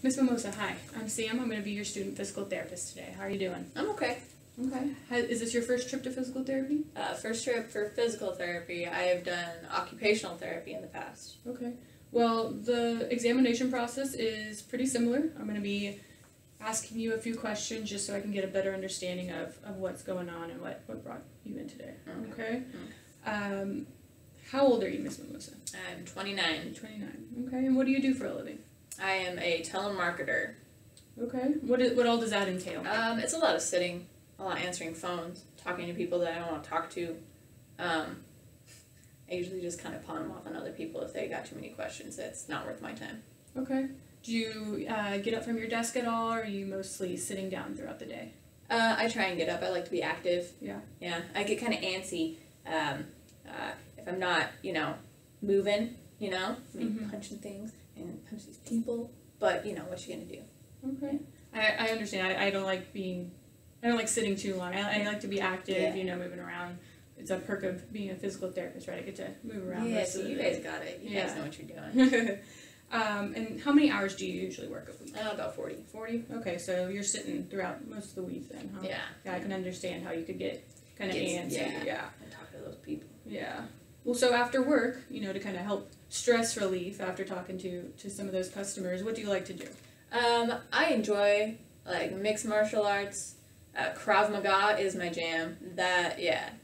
Miss Mimosa, hi. I'm Sam. I'm going to be your student physical therapist today. How are you doing? I'm okay. Okay. Is this your first trip to physical therapy? First trip for physical therapy. I have done occupational therapy in the past. Okay. Well, the examination process is pretty similar. I'm going to be asking you a few questions just so I can get a better understanding of what's going on and what brought you in today. Okay? How old are you, Miss Mimosa? I'm 29. 29. Okay. And what do you do for a living? I am a telemarketer. Okay. What all does that entail? It's a lot of sitting, a lot of answering phones, talking to people that I don't want to talk to. I usually just kind of pawn them off on other people if they got too many questions. It's not worth my time. Okay. Do you get up from your desk at all, or are you mostly sitting down throughout the day? I try and get up. I like to be active. Yeah. Yeah. I get kind of antsy if I'm not, moving, punching things and punch these people. But, what you going to do? Okay. I understand. I don't like sitting too long. I like to be active, moving around. It's a perk of being a physical therapist, right? I get to move around. Yeah, so you guys got it. You guys know what you're doing. And how many hours do you usually work a week? About 40. 40? Okay, so you're sitting throughout most of the week then, huh? Yeah. Yeah, I can understand how you could get kind of antsy. Yeah. And talk to those people. Yeah. Well, so after work, to kind of help stress relief after talking to some of those customers, what do you like to do? I enjoy, mixed martial arts. Krav Maga is my jam.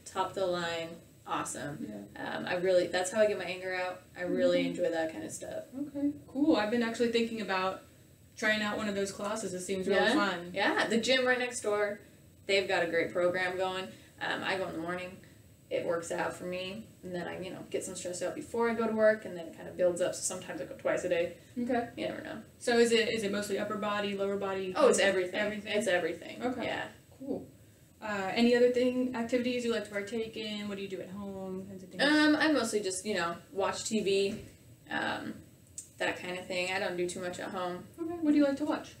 Top of the line, awesome. Yeah. That's how I get my anger out. I really enjoy that kind of stuff. Okay, cool. I've been actually thinking about trying out one of those classes. It seems really fun. Yeah, the gym right next door, they've got a great program going. I go in the morning. It works out for me, and then I, get some stress out before I go to work, and then it kind of builds up, so sometimes I go twice a day. Okay. You never know. So is it mostly upper body, lower body? Oh, it's everything. Everything? It's everything. Okay. Yeah. Cool. Any other activities you like to partake in? What do you do at home? Kinds of things? I mostly just, watch TV, that kind of thing. I don't do too much at home. Okay. What do you like to watch?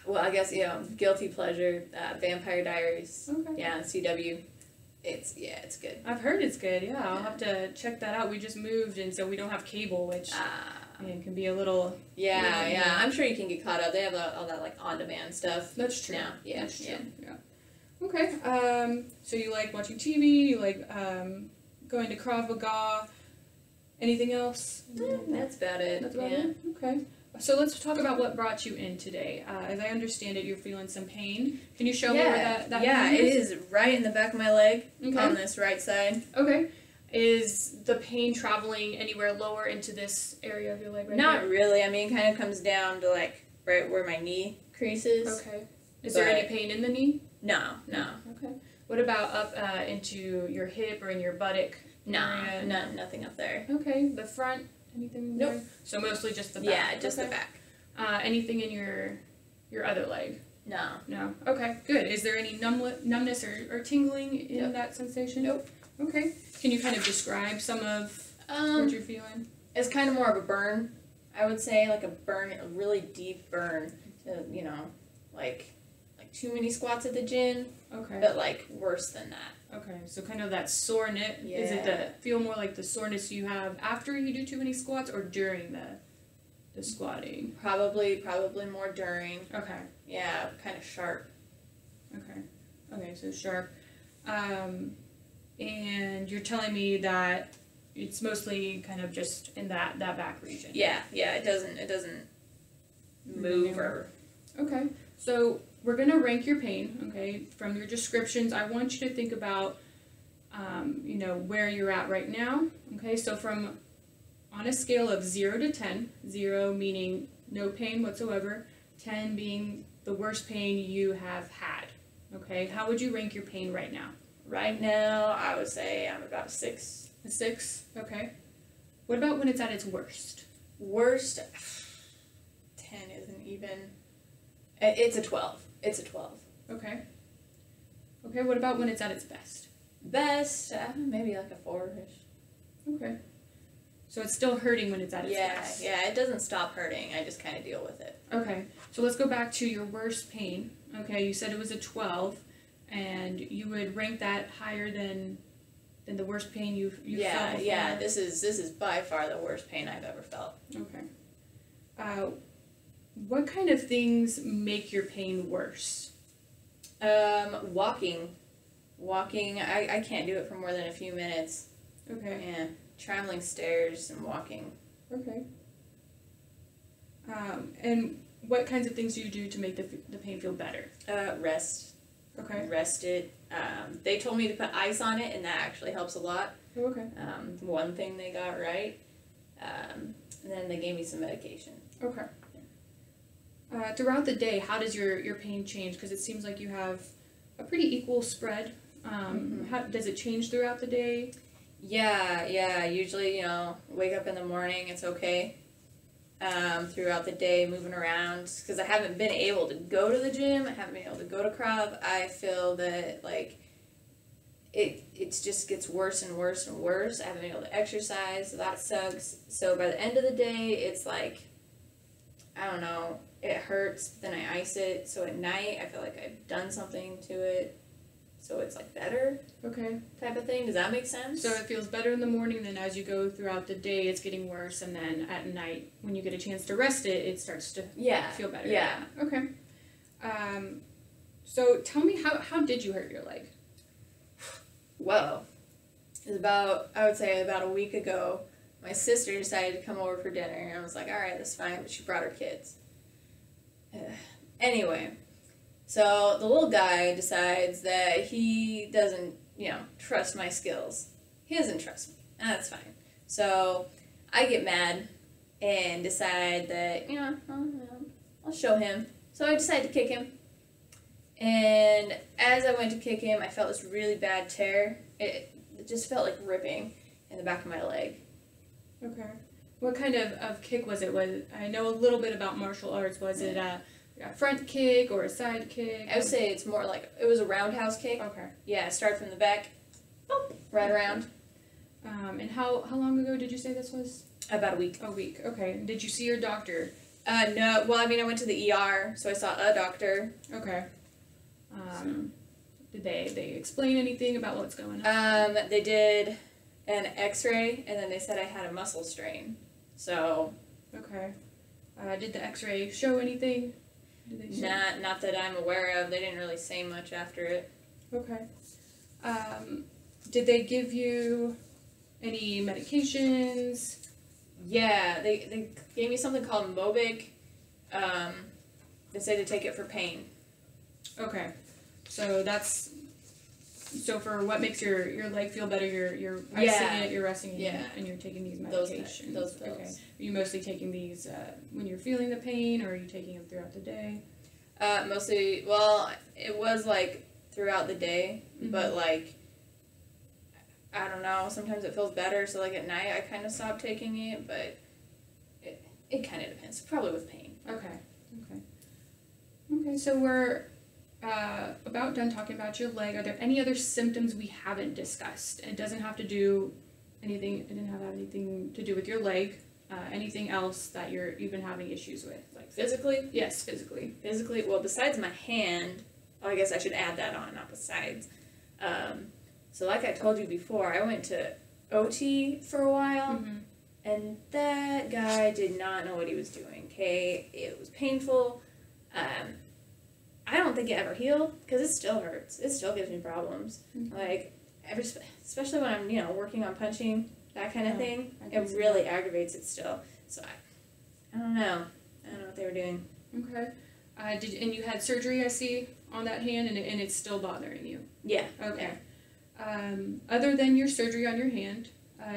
Well, I guess, guilty pleasure, Vampire Diaries. Okay. Yeah, CW. It's good. I've heard it's good, yeah. I'll have to check that out. We just moved, and so we don't have cable, which can be a little... Yeah. I'm sure you can get caught up. They have all that, on-demand stuff. That's true. Now. Yeah. That's true. Yeah. Okay. So you like watching TV, you like going to Krav Maga, anything else? That's about it. That's about it? Okay. So let's talk about what brought you in today. As I understand it, you're feeling some pain. Can you show me where that pain is? It is right in the back of my leg on this right side. Okay. Is the pain traveling anywhere lower into this area of your leg right Not here? really. I mean, it kind of comes down to, right where my knee creases. Okay. Is there any pain in the knee? No. Okay. What about up into your hip or in your buttock? No, nothing up there. Okay. The front? Anything there? Nope. So mostly just the back? Yeah, just the back. Anything in your other leg? No. No. Okay, good. Is there any numbness or tingling in that sensation? Nope. Okay. Can you kind of describe some of what you're feeling? It's kind of more of a burn, I would say, like a really deep burn. Like too many squats at the gym. Okay. But worse than that. Okay, so kind of that soreness. Yeah. Is it feel more like the soreness you have after you do too many squats or during the squatting? Probably more during. Okay. Yeah, kind of sharp. Okay, so sharp. And you're telling me that it's mostly kind of just in that back region. Yeah, it doesn't move or... Okay, so we're going to rank your pain, okay? From your descriptions, I want you to think about, where you're at right now, okay? So on a scale of 0 to 10, 0 meaning no pain whatsoever, 10 being the worst pain you have had, okay? How would you rank your pain right now? Right now, I would say I'm about a 6. A 6? Okay. What about when it's at its worst? Worst? 10 isn't even... It's a 12. It's a 12. Okay. Okay, what about when it's at its best? Best? Maybe like a 4-ish. Okay. So it's still hurting when it's at its best? Yeah, it doesn't stop hurting. I just kind of deal with it. Okay, so let's go back to your worst pain. Okay, you said it was a 12, and you would rank that higher than the worst pain you felt before? Yeah, this is by far the worst pain I've ever felt. Okay. What kind of things make your pain worse? Walking. Walking, I can't do it for more than a few minutes. Okay. Yeah, traveling stairs and walking. Okay. And what kinds of things do you do to make the pain feel better? Rest. Okay. Rest it. They told me to put ice on it, and that actually helps a lot. Oh, okay. One thing they got right. And then they gave me some medication. Okay. Throughout the day, how does your pain change? Because it seems like you have a pretty equal spread. How does it change throughout the day? Yeah. Usually, wake up in the morning, it's okay. Throughout the day, moving around, because I haven't been able to go to the gym, I haven't been able to go to Krav. I feel that it just gets worse and worse and worse. I haven't been able to exercise, so that sucks. So by the end of the day, it's like, I don't know, it hurts, then I ice it, so at night I feel like I've done something to it, so it's like better. Okay. Type of thing. Does that make sense? So it feels better in the morning, then as you go throughout the day, it's getting worse, and then at night, when you get a chance to rest it, it starts to feel better. Yeah. Okay. So tell me, how did you hurt your leg? Well, it was I would say about a week ago, my sister decided to come over for dinner, and I was like, alright, that's fine, but she brought her kids. Anyway, so the little guy decides that he doesn't, trust my skills. He doesn't trust me, and that's fine. So I get mad and decide that, I'll show him. So I decide to kick him. And as I went to kick him, I felt this really bad tear. It just felt like ripping in the back of my leg. Okay. What kind of kick was it? I know a little bit about martial arts. Was it a front kick or a side kick? I would say it's more like, it was a roundhouse kick. Okay. Yeah, start from the back, boop, right around. And how long ago did you say this was? About a week. A week, okay. Did you see your doctor? No, well, I went to the ER, so I saw a doctor. Okay. Did they explain anything about what's going on? They did an x-ray, and then they said I had a muscle strain. So. Okay. Did the x-ray show anything? Not that I'm aware of. They didn't really say much after it. Okay. Did they give you any medications? Yeah, they gave me something called Mobic. They said to take it for pain. Okay. So for what makes your leg feel better, you're icing it, you're resting it, and you're taking these medications. Those pills. Okay. Are you mostly taking these when you're feeling the pain, or are you taking them throughout the day? Mostly, well, it was throughout the day, but I don't know, sometimes it feels better, so at night I kind of stopped taking it, but it kind of depends, probably with pain. Okay, so we're about done talking about your leg. Are there any other symptoms we haven't discussed? It doesn't have to do anything, it didn't have anything to do with your leg. Anything else that you've been having issues with? Physically? Yes, physically. Physically, well, besides my hand, I guess I should add that on, not besides. So like I told you before, I went to OT for a while, and that guy did not know what he was doing, okay? It was painful. I don't think it ever healed, because it still hurts. It still gives me problems. Especially when I'm, working on punching, that kind of thing. It really aggravates it still. So I don't know. I don't know what they were doing. Okay. And you had surgery, I see, on that hand, and it's still bothering you? Yeah. Okay. Yeah. Other than your surgery on your hand,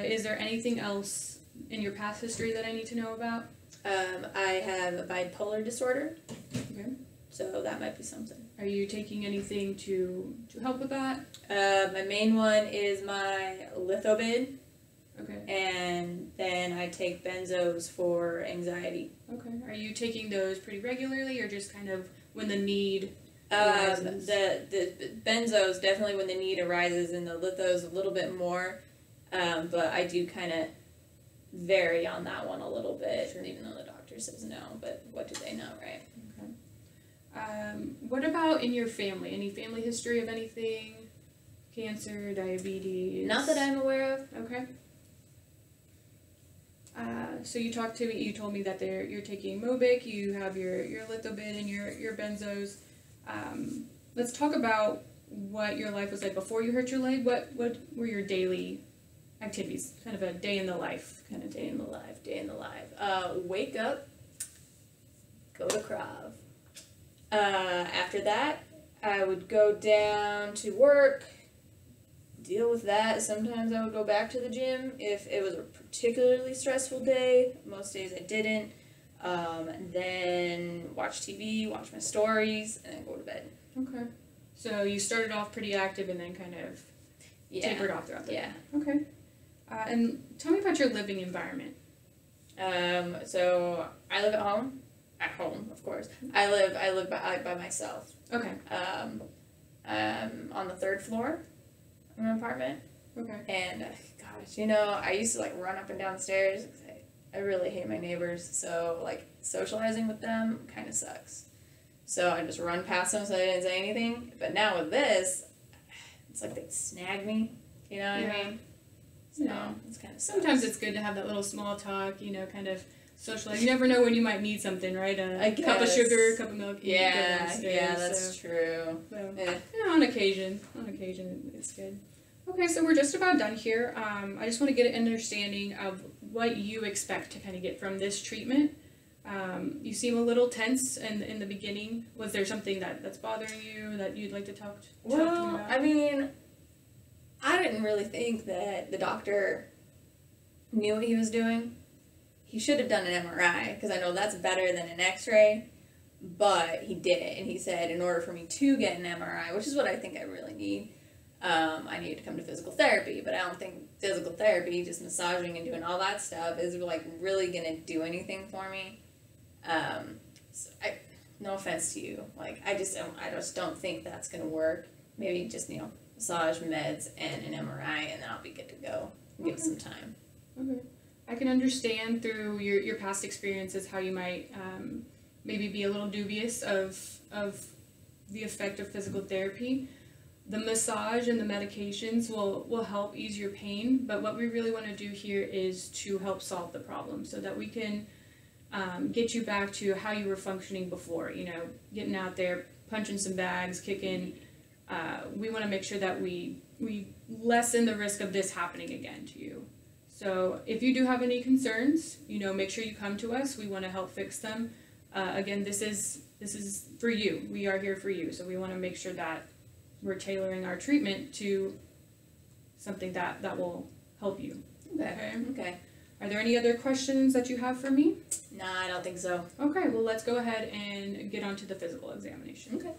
is there anything else in your past history that I need to know about? I have a bipolar disorder. Okay. So that might be something. Are you taking anything to help with that? My main one is my Lithobid. Okay. And then I take benzos for anxiety. Okay. Are you taking those pretty regularly, or just kind of when the need arises? The benzos definitely when the need arises, and the lithos a little bit more. But I do kind of vary on that one a little bit, even though the doctor says no. But what do they know, right? Okay. What about in your family? Any family history of anything? Cancer, diabetes? Not that I'm aware of. Okay. So you told me that you're taking Mobic, you have your Lithobid and your benzos. Let's talk about what your life was like before you hurt your leg. What were your daily activities? Kind of a day in the life kind of Day in the life. Wake up, go to Krav. After that, I would go down to work, deal with that. Sometimes I would go back to the gym if it was a particularly stressful day. Most days I didn't. Then watch TV, watch my stories, and then go to bed. Okay. So you started off pretty active and then kind of tapered off throughout the day. Okay. And tell me about your living environment. So I live at home. At home, of course. I live by myself. Okay. On the 3rd floor of my apartment. Okay. And gosh, I used to like run up and down the stairs. I really hate my neighbors, so like socializing with them kind of sucks. So I just run past them so they didn't say anything. But now with this, it's like they snag me. You know what I mean? So it's kind of sucks. Sometimes it's good to have that little small talk. Kind of socialize. You never know when you might need something, right? A cup of sugar, a cup of milk. Yeah, that's true. So, on occasion, it's good. Okay, so we're just about done here. I just want to get an understanding of what you expect to kind of get from this treatment. You seem a little tense in the beginning. Was there something that's bothering you that you'd like to talk to me about? I mean, I didn't really think that the doctor knew what he was doing. He should have done an MRI, because I know that's better than an x-ray, but he didn't. And he said in order for me to get an MRI, which is what I think I really need, I need to come to physical therapy. But I don't think physical therapy, just massaging and doing all that stuff, is like really going to do anything for me. No offense to you. Like, I just don't think that's going to work. Maybe just, massage, meds, and an MRI, and then I'll be good to go. Give it some time. Okay. I can understand through your past experiences how you might maybe be a little dubious of the effect of physical therapy. The massage and the medications will help ease your pain, but what we really want to do here is to help solve the problem so that we can get you back to how you were functioning before, getting out there, punching some bags, kicking. We want to make sure that we lessen the risk of this happening again to you. So if you do have any concerns, make sure you come to us. We want to help fix them. Again, this is for you. We are here for you. So we want to make sure that we're tailoring our treatment to something that will help you. Okay. Are there any other questions that you have for me? No, I don't think so. Okay, well, let's go ahead and get on to the physical examination. Okay.